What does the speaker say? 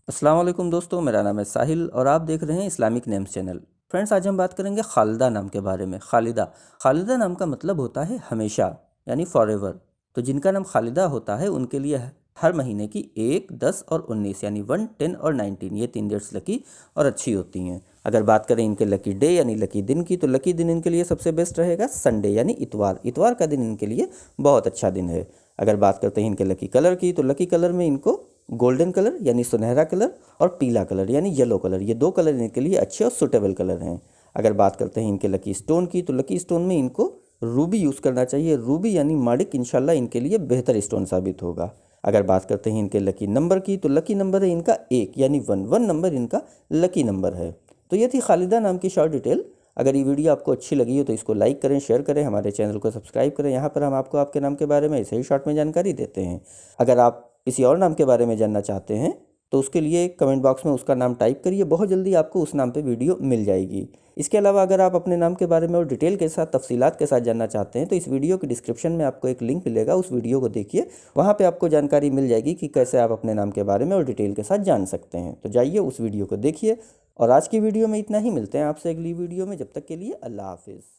अस्सलाम वालेकुम दोस्तों, मेरा नाम है साहिल और आप देख रहे हैं इस्लामिक नेम्स चैनल। फ्रेंड्स, आज हम बात करेंगे खालिदा नाम के बारे में। खालिदा नाम का मतलब होता है हमेशा, यानी फॉरएवर। तो जिनका नाम खालिदा होता है उनके लिए हर महीने की 1, 10 और 19 यानी 1, 10 और 19 ये 3 डेट्स लकी और अच्छी होती हैं। अगर बात करें इनके लकी डे यानी लकी दिन की, तो लकी दिन इनके लिए सबसे बेस्ट रहेगा संडे यानी इतवार। इतवार का दिन इनके लिए बहुत अच्छा दिन है। अगर बात करते हैं इनके लकी कलर की, तो लकी कलर में इनको गोल्डन कलर यानी सुनहरा कलर और पीला कलर यानी येलो कलर, ये 2 कलर इनके लिए अच्छे और सुटेबल कलर हैं। अगर बात करते हैं इनके लकी स्टोन की, तो लकी स्टोन में इनको रूबी यूज़ करना चाहिए। रूबी यानी माणिक इंशाल्लाह इनके लिए बेहतर स्टोन साबित होगा। अगर बात करते हैं इनके लकी नंबर की, तो लकी नंबर है इनका 1 यानी 1 नंबर इनका लकी नंबर है। तो ये थी खालिदा नाम की शॉर्ट डिटेल। अगर ये वीडियो आपको अच्छी लगी हो तो इसको लाइक करें, शेयर करें, हमारे चैनल को सब्सक्राइब करें। यहाँ पर हम आपको आपके नाम के बारे में ऐसे ही शॉर्ट में जानकारी देते हैं। अगर आप किसी और नाम के बारे में जानना चाहते हैं तो उसके लिए कमेंट बॉक्स में उसका नाम टाइप करिए, बहुत जल्दी आपको उस नाम पे वीडियो मिल जाएगी। इसके अलावा अगर आप अपने नाम के बारे में और डिटेल के साथ, तफसीलात के साथ जानना चाहते हैं तो इस वीडियो के डिस्क्रिप्शन में आपको एक लिंक मिलेगा, उस वीडियो को देखिए, वहाँ पे आपको जानकारी मिल जाएगी कि कैसे आप अपने नाम के बारे में और डिटेल के साथ जान सकते हैं। तो जाइए उस वीडियो को देखिए। और आज की वीडियो में इतना ही, मिलते हैं आपसे अगली वीडियो में। जब तक के लिए अल्लाह हाफिज़।